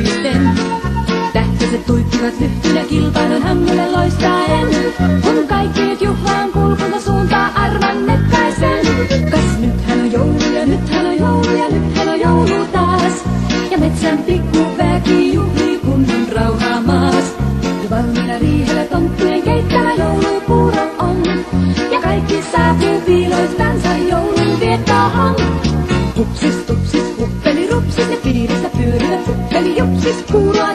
ihmisten. Tähtäiset tuikkivat lyhtynä kilpailun hangelle loistaen. Kun kaikki nyt juhlaan kulkunta suuntaa arvannekkaisen. Kas nythän on joulu ja nythän on joulu ja nythän on joulu taas. Ja metsän pikkuväki juhlii kun on rauhaa maas. Ja valmiina riihellä tonttujen keittämä joulupuuro on. Ja kaikki saapuu piiloistansa joulun viettoon. Hupsis, tupsis, huppeli, rupsis ja piirissä pyörivät suppeli, jupsis, kuuroa